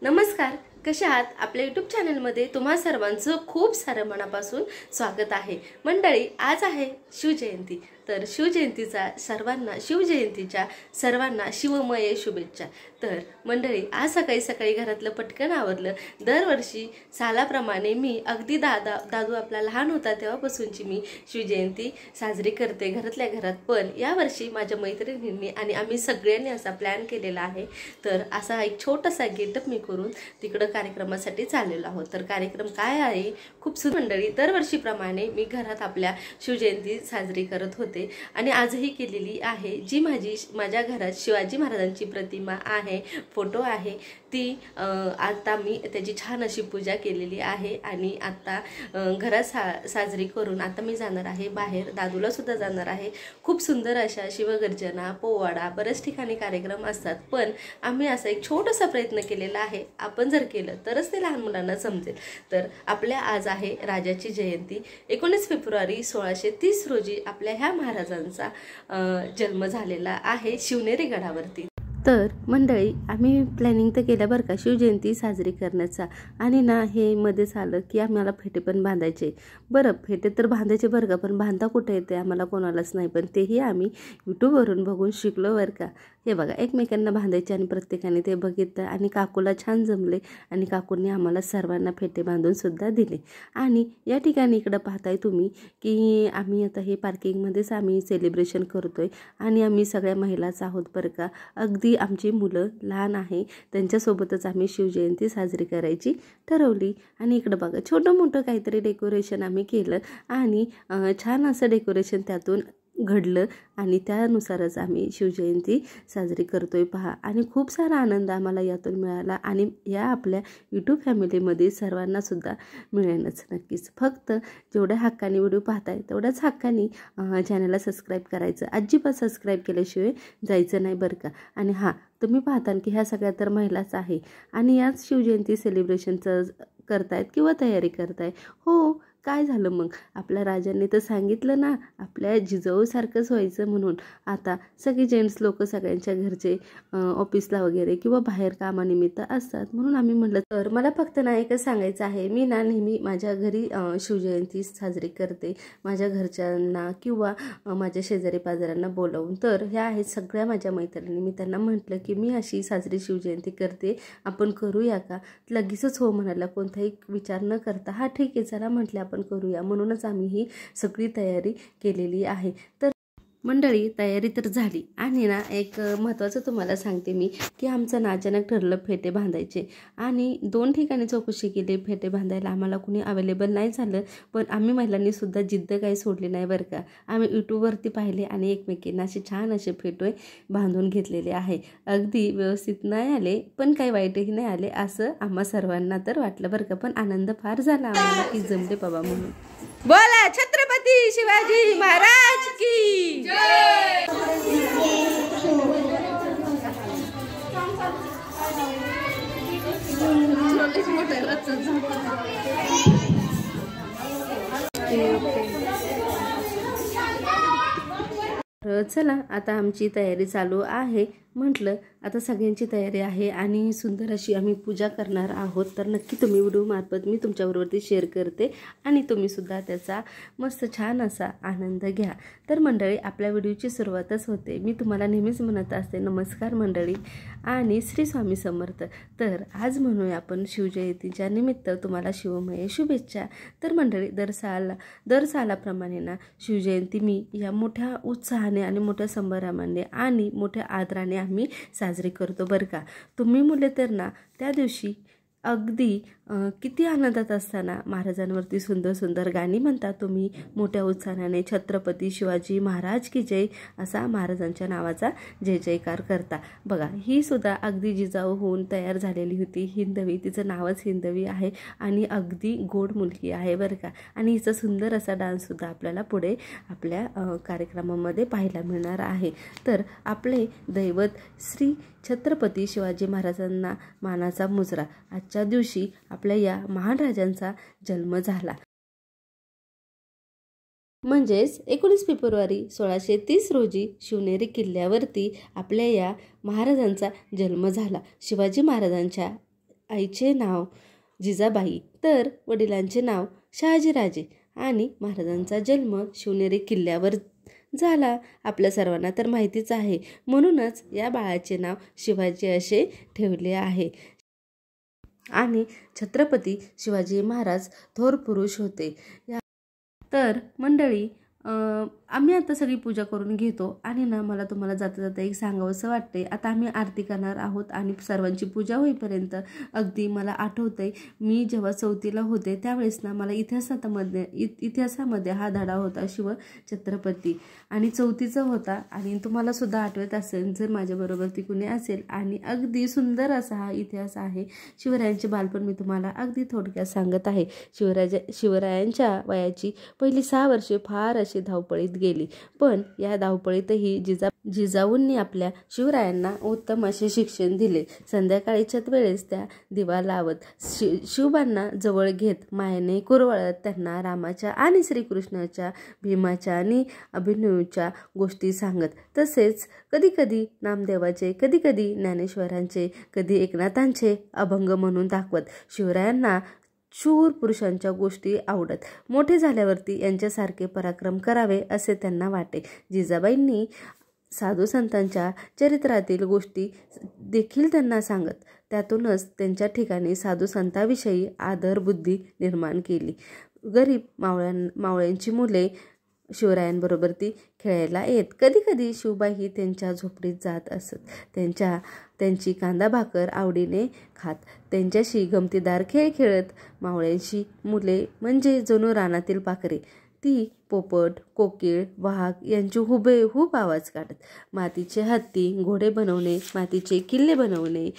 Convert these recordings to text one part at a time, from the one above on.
नमस्कार, कशा आहात? आपल्या यूट्यूब चॅनलमध्ये तुम्हा सर्वांचं खूप सारं मनापासून स्वागत आहे। मंडळी, आज आहे शिवजयंती, तर शिवजयंतीच्या सर्वांना शिवमय शुभेच्छा। तर मंडळी, आज सकाळी सकाळी घरातलं पटकन आवरलं। दरवर्षी सालाप्रमाणे मी अगदी दादू आपला लहान होता तेव्हापासूनची मी शिवजयंती साजरी करते घरातल्या घरात। पण यावर्षी माझ्या मैत्रिणींनी आणि आम्ही सगळ्यांनी असा प्लॅन केलेला आहे। तर असा एक छोटासा गेटअप मी करून तिकडे कार्यक्रमासाठी चाललेलो आहोत। तर कार्यक्रम काय आहे? खूप सुंदर मंडळी, दरवर्षीप्रमाणे मी घरात आपल्या शिवजयंती साजरी करत होते आणि आजही केलेली आहे। जी माझ्या घरात शिवाजी महाराजांची प्रतिमा आहे, फोटो आहे, ती आता मी त्याची छान अशी पूजा केलेली आहे आणि आता घरात साजरी करून आता मी जाणार आहे बाहेर, दादूला सुद्धा जाणार आहे। खूप सुंदर अशा शिवगर्जना, पोवाडा, बरेच ठिकाणी कार्यक्रम असतात, पण आम्ही असा एक छोटासा प्रयत्न केलेला आहे। आपण जर केलं तरच ते लहान मुलांना समजेल। तर आपल्या आज आहे राजाची जयंती। 19 फेब्रुवारी 1630 रोजी आपल्या ह्या महाराजांचा जन्म झालेला आहे शिवनेरी गडावरती। तर मंडळी, आम्ही प्लॅनिंग तर केलं बरं का शिवजयंती साजरी करण्याचा, आणि ना हे मध्येच आलं की आम्हाला फेटे पण बांधायचे। बरं, फेटे तर बांधायचे बरं का, पण बांधा कुठे येते आम्हाला कोणालाच नाही, पण तेही आम्ही यूट्यूबवरून बघून शिकलो बरं का। हे बघा, एकमेकांना बांधायचे आणि प्रत्येकाने ते बघितलं आणि काकूला छान जमले आणि काकूंनी आम्हाला सर्वांना फेटे बांधून सुद्धा दिले। आणि या ठिकाणी इकडं पाहताय तुम्ही की आम्ही आता हे पार्किंगमध्येच आम्ही सेलिब्रेशन करतोय आणि आम्ही सगळ्या महिलाच आहोत बरं का। अगदी आमची मुलं लहान आहे, त्यांच्यासोबतच आम्ही शिवजयंती साजरी करायची ठरवली। आणि इकडं बघा, छोटं मोठं काहीतरी डेकोरेशन आम्ही केलं आणि छान असं डेकोरेशन त्यातून घडलं आणि त्यानुसारच आम्ही शिवजयंती साजरी करतोय पहा। आणि खूप सारा आनंद आम्हाला यातून मिळाला आणि या आपल्या यूट्यूब फॅमिलीमध्ये सर्वांना सुद्धा मिळेलच नक्कीच। फक्त जेवढ्या हक्काने व्हिडिओ पाहताय तेवढ्याच हक्काने चॅनलला सबस्क्राईब करायचं, अजिबात सबस्क्राईब केल्याशिवाय जायचं नाही बरं का। आणि हां, तुम्ही पाहता की ह्या सगळ्या तर महिलाच आहे आणि याच शिवजयंती सेलिब्रेशनचं करतायत किंवा तयारी करताय। हो, काय झालं मग? आपल्या राजांनी तर सांगितलं ना आपल्या जिजाऊसारखंच व्हायचं म्हणून। आता सगळे जेंट्स लोक सगळ्यांच्या घरचे ऑफिसला वगैरे किंवा बाहेर कामानिमित्त असतात, म्हणून आम्ही म्हटलं तर मला फक्त ना एकच सांगायचं आहे, मी ना नेहमी माझ्या घरी शिवजयंती साजरी करते माझ्या घरच्यांना किंवा माझ्या शेजारी पाजाऱ्यांना बोलावून। तर ह्या आहेत सगळ्या माझ्या मैत्रिणी, मी त्यांना म्हटलं की मी अशी साजरी शिवजयंती करते, आपण करूया का? लगेचच हो म्हणाला, कोणताही विचार न करता हा ठीक आहे चला म्हटले आपण करूया। म्हणूनच आम्ही ही सगळी तयारी केलेली आहे। तर मंडळी, तयारी तर झाली आणि ना एक महत्त्वाचं तुम्हाला सांगते मी की आमचं ना अचानक ठरलं फेटे बांधायचे आणि 2 ठिकाणी चौकशी केली फेटे बांधायला, आम्हाला कुणी अवेलेबल नाही झालं। पण आम्ही महिलांनी सुद्धा जिद्द काही सोडली नाही बरं का। आम्ही यूट्यूबवरती पाहिले आणि एकमेकींना असे छान असे फेटे बांधून घेतलेले आहे। अगदी व्यवस्थित नाही आले पण काही वाईटही नाही आले असं आम्हा सर्वांना तर वाटलं बरं का। पण आनंद फार झाला आम्हाला की जमले बाबा म्हणून। बोला छत्रपती शिवाजी महाराज की जय। चला, आता आमची तयारी चालू आहे। म्हटलं आता सगळ्यांची तयारी आहे आणि सुंदर अशी आम्ही पूजा करणार आहोत, तर नक्की तुम्ही व्हिडिओ मार्फत मी तुमच्याबरोबरती शेअर करते आणि तुम्ही सुद्धा त्याचा मस्त छान असा आनंद घ्या। तर मंडळी, आपल्या व्हिडिओची सुरुवातच होते, मी तुम्हाला नेहमीच म्हणत असते नमस्कार मंडळी आणि श्री स्वामी समर्थ। तर आज म्हणूया आपण शिवजयंतीच्या निमित्त तुम्हाला शिवमय शुभेच्छा। तर मंडळी, दर सालाप्रमाणे ना शिवजयंती मी या मोठ्या उत्साहाने आणि मोठ्या संभ्रमाने आणि मोठ्या आदराने आम्ही साजरी करतो बरं का। तुम्ही मुले तर ना त्या दिवशी अगदी किती आनंदात असताना महाराजांवरती सुंदर सुंदर गाणी म्हणता तुम्ही, मोठ्या उत्साहाने छत्रपती शिवाजी महाराज की जय असा महाराजांच्या नावाचा जय जयकार करता बघा। ही सुद्धा अगदी जिजाऊ होऊन तयार झालेली होती, हिंदवी, तिचं नावच हिंदवी आहे आणि अगदी गोड मुलगी आहे बरं का। आणि हिचा सुंदर असा डान्ससुद्धा आपल्याला पुढे आपल्या कार्यक्रमामध्ये पाहायला मिळणार आहे। तर आपले दैवत श्री छत्रपती शिवाजी महाराजांना मानाचा मुजरा, आजच्या दिवशी आपल्या या महान राजांचा जन्म झाला। म्हणजेच 19 फेब्रुवारी 1630 रोजी शिवनेरी किल्ल्यावरती आपल्या या महाराजांचा जन्म झाला। शिवाजी महाराजांच्या आईचे नाव जिजाबाई तर वडिलांचे नाव शहाजीराजे आणि महाराजांचा जन्म शिवनेरी किल्ल्यावर झाला आपल्या सर्वांना तर माहितीच आहे. म्हणूनच या बाळाचे नाव शिवाजी असे ठेवले आहे. आणि छत्रपती शिवाजी महाराज थोर पुरुष होते. तर मंडळी आम्ही आता सगळी पूजा करून घेतो आणि ना मला तुम्हाला जाता जाता एक सांगावंसं वाटते. आता आम्ही आरती करणार आहोत आणि सर्वांची पूजा होईपर्यंत अगदी मला आठवतंय मी जेव्हा 4थीला होते त्यावेळेस ना मला इतिहासामध्ये हा धडा होता शिवछत्रपती आणि 4थीचा होता. आणि तुम्हाला सुद्धा आठवत असेल जर माझ्याबरोबर ती कुणी असेल. आणि अगदी सुंदर असा हा इतिहास आहे. शिवरायांचे बालपण मी तुम्हाला अगदी थोडक्यात सांगत आहे. शिवरायांच्या वयाची पहिली 6 वर्षे फार अशी धावपळीत गेली. पण या धावपळीतही जिजाऊंनी आपल्या शिवरायांना उत्तम असे शिक्षण दिले. संध्याकाळीच्या वेळेस त्या दिवा लावत शिवबांना जवळ घेत मायेने कुरवळत त्यांना रामाच्या आणि श्रीकृष्णाच्या, भीमाच्या आणि अभिमन्यूच्या गोष्टी सांगत. तसेच कधीकधी नामदेवाचे, कधीकधी ज्ञानेश्वरांचे, कधी एकनाथांचे अभंग म्हणून दाखवत. शिवरायांना शूर पुरुषांच्या गोष्टी आवडत. मोठे झाल्यावरती यांच्यासारखे पराक्रम करावे असे त्यांना वाटे. जिजाबाईंनी साधू संतांच्या चरित्रातील गोष्टी देखील त्यांना सांगत. त्यातूनच त्यांच्या ठिकाणी साधू संतांविषयी आदर बुद्धी निर्माण केली. गरीब मावळ्यांची मुले शिवरायांबरोबर ती खेळायला येत. कधीकधी शिवबाई त्यांच्या झोपडीत जात असत. त्यांची कांदा भाकर आवडीने खात. त्यांच्याशी गमतीदार खेळ खेळत. मावळ्यांची मुले म्हणजे जणू रानातील पाखरे. ती पोपट, कोकिळ, वाघ यांची हुबेहूब आवाज काढत. मातीचे हत्ती, घोडे बनवणे, मातीचे किल्ले बनवणे,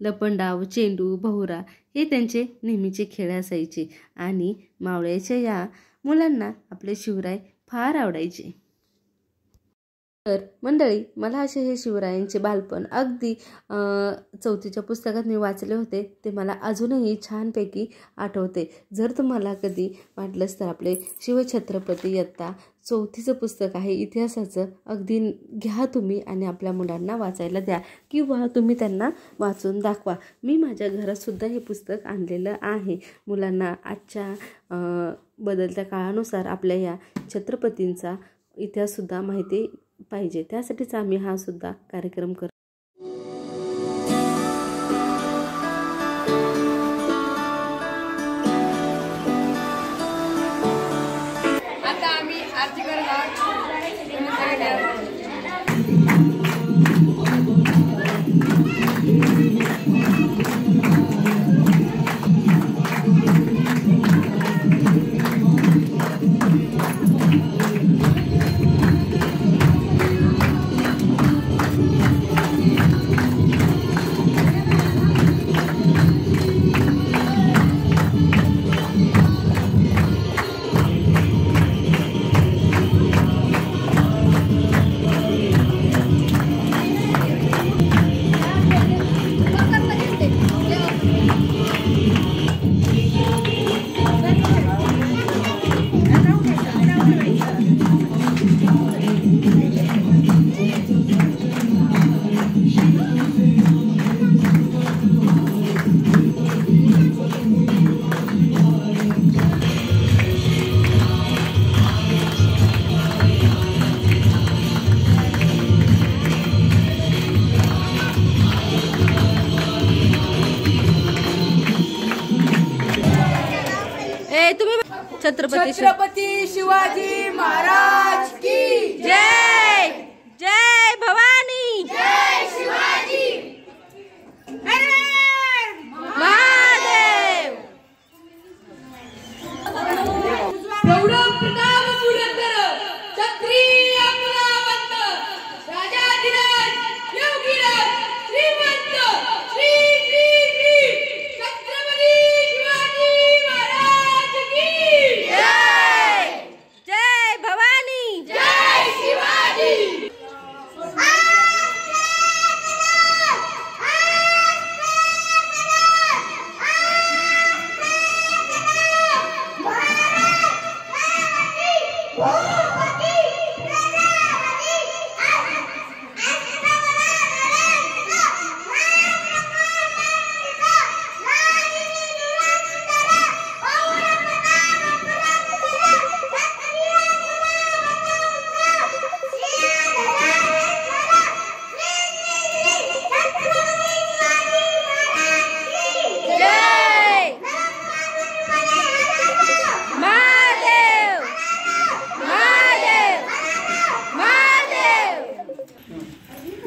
लपंडाव, चेंडू, भोवरा हे त्यांचे नेहमीचे खेळ असायचे. आणि मावळ्याच्या या मुलांना आपले शिवराय फार आवडायचे. तर मंडळी मला असे हे शिवरायांचे बालपण अगदी 4थीच्या पुस्तकात मी वाचले होते ते मला अजूनही छानपैकी आठवते. जर तुम्हाला कधी वाटलंच तर आपले शिवछत्रपती इयत्ता 4थीचं पुस्तक आहे इतिहासाचं, अगदी घ्या तुम्ही आणि आपल्या मुलांना वाचायला द्या किंवा तुम्ही त्यांना वाचून दाखवा. मी माझ्या घरातसुद्धा हे पुस्तक आणलेलं आहे. मुलांना आजच्या बदलत्या काळानुसार आपल्या या छत्रपतींचा इतिहाससुद्धा माहिती पाहिजे. त्यासाठीच आम्ही हा सुद्धा कार्यक्रम करतो. आता आम्ही आरती करणार. छत्रपती शिवाजी महाराज की जय. जय भवानी. जय शिवाजी. महादेव. प्रौढ प्रताप पुरंदर क्षत्रिय कुलावंत राजाधिराज योगीराज श्रीमंत श्री श्री श्री छत्रपती शिवाजी महाराज की जय. जय भवानी. जय शिवाजी.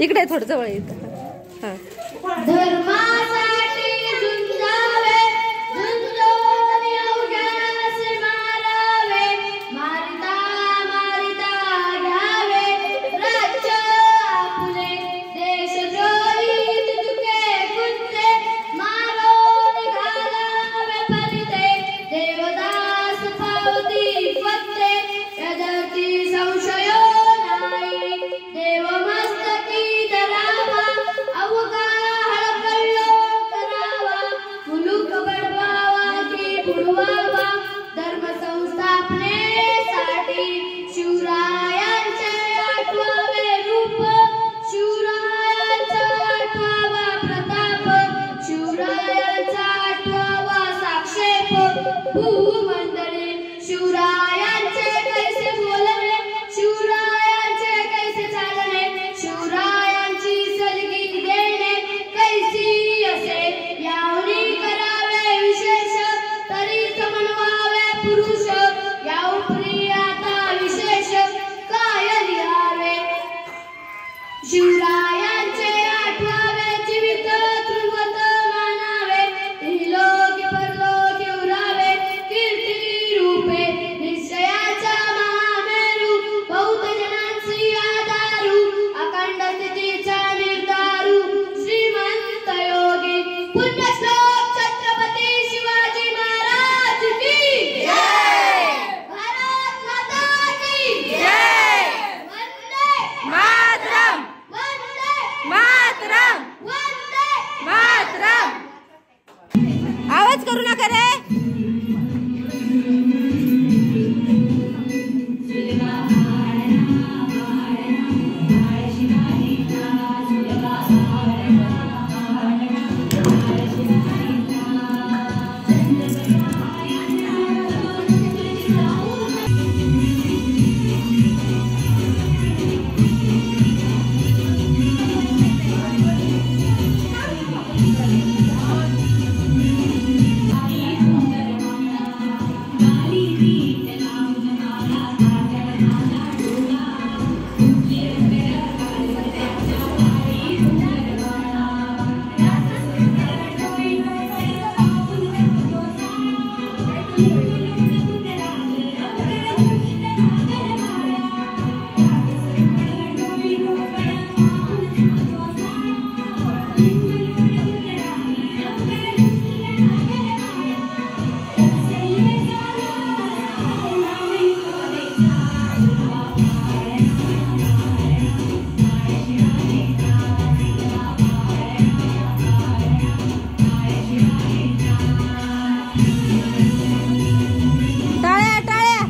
इकडे थोडं जवळ येतं. हां. धर्मासाठी झुंजावे, झुंजून अवघ्यास मारावे, मारिता मारिता घ्यावे राज्य आपले, देशद्रोही तुके कुत्ते मारून घालावे फलिते, देवदास पावती फत्ते यजती संशयो नाही, देव मस्तकी धरावा अवघा हळकल्लो करावा, मुलूक बडवावा की बुडवावा, धर्म संस्थापनेसाठी शिवरायांचे आठवावे रूप, शिवरायांचा आठवावा प्रताप, शिवरायांचा आठवावा साक्षेप, भूमंडळी शिवरायांचे कैसे बोलणे, शिवरायांचे कैसे चालणे, शिवरायांची सलगी देणे कैसी असे, यावरी करावे विशेष तरीच म्हणवावे पुरुष, याउपरी आता विशेष काय लिहावे, शिवरायांचे आठवावे जीवित तृणवत मानावे, इहलोकी परलोकी उरावे कीर्ती रूपे, निश्चयाचा महामेरू बौद्ध जनांची आधारू, अखंड स्थितीचा निर्धारू श्रीमंत योगी, पुण्यश्लोक छत्रपती शिवाजी महाराज की जय, भारत माता की जय, वंदे मातरम, वंदे मातरम, वंदे मातरम. आवाज करू नका रे. टाळ्या टाळ्या.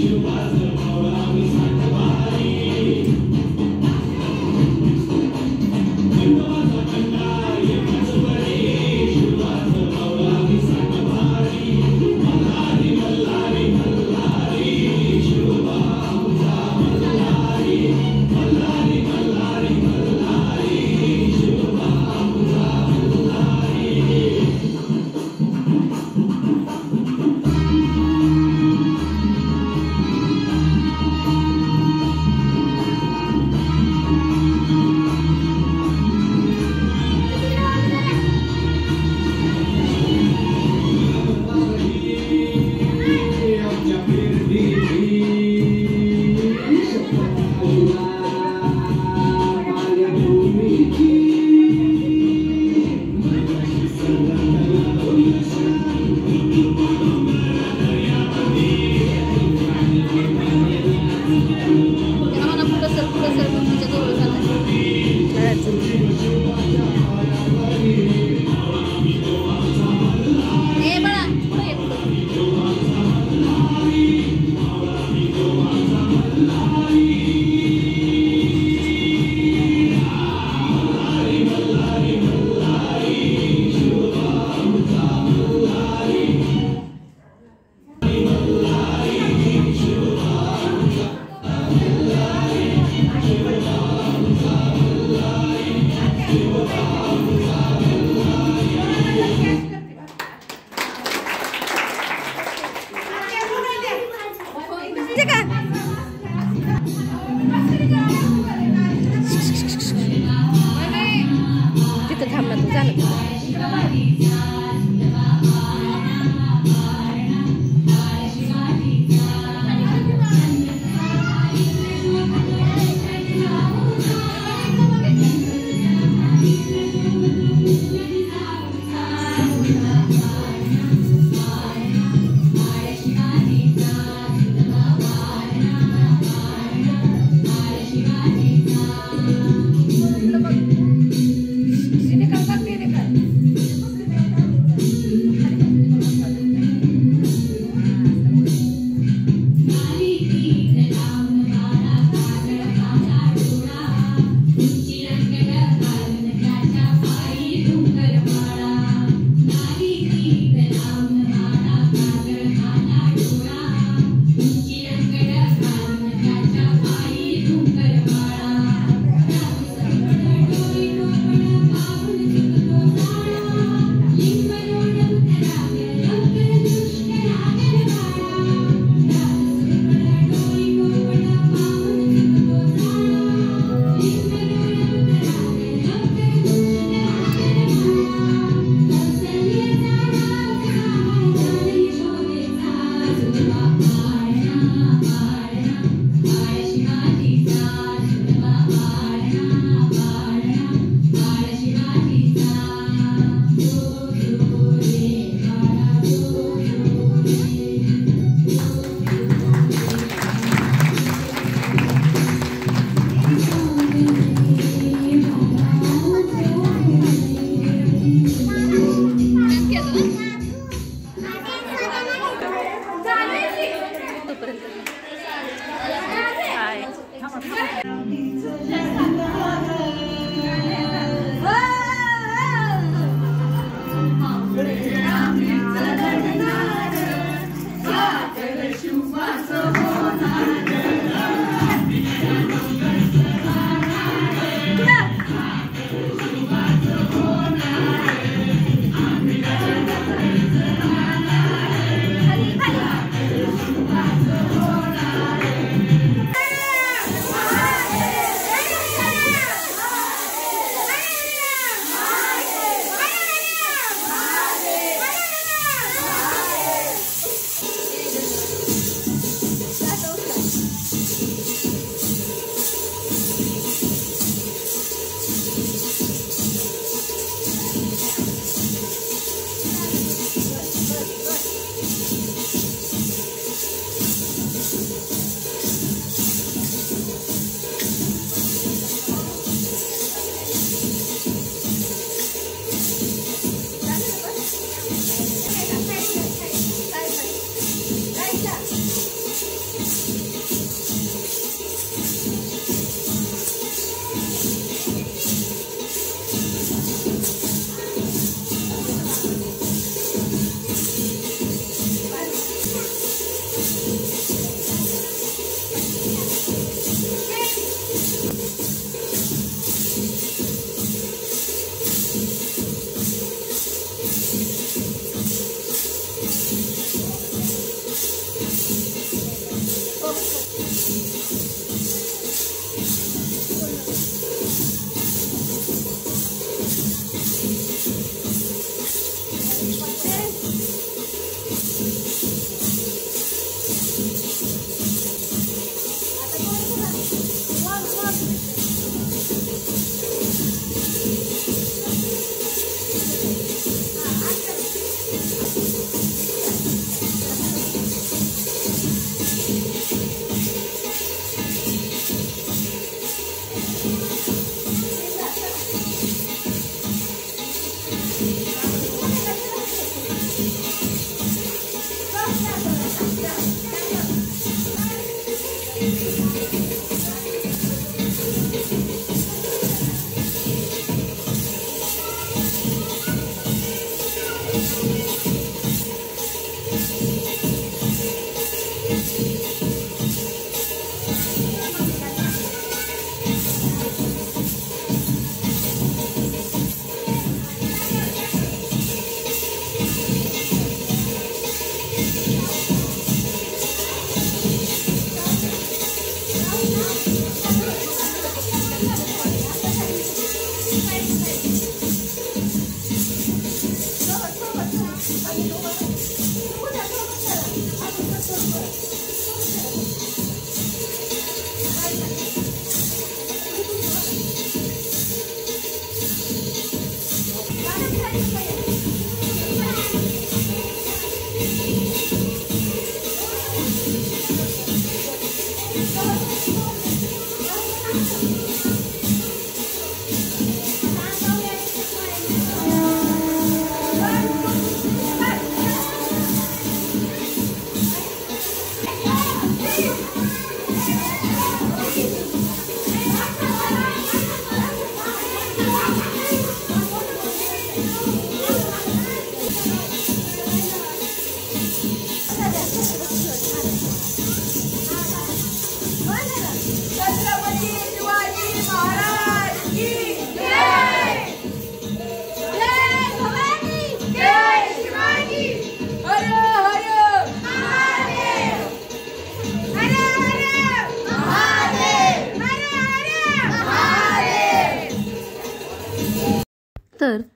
Shiva का तिथं थांब ना तू जा ना.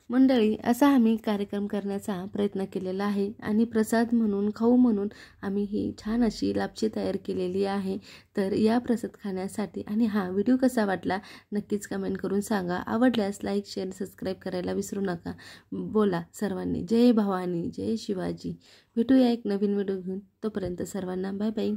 मंडळी, असा आम्ही कार्यक्रम करण्याचा प्रयत्न केलेला आहे आणि प्रसाद म्हणून, खाऊ म्हणून आम्ही ही छान अशी लापशी तयार केलेली आहे. तर या प्रसाद खाण्यासाठी आणि हा व्हिडिओ कसा वाटला नक्कीच कमेंट करून सांगा. आवडल्यास लाईक, शेअर, सबस्क्राईब करायला विसरू नका. बोला सर्वांनी जय भवानी, जय शिवाजी. भेटूया एक नवीन व्हिडिओ घेऊन. तोपर्यंत सर्वांना बाय बाय.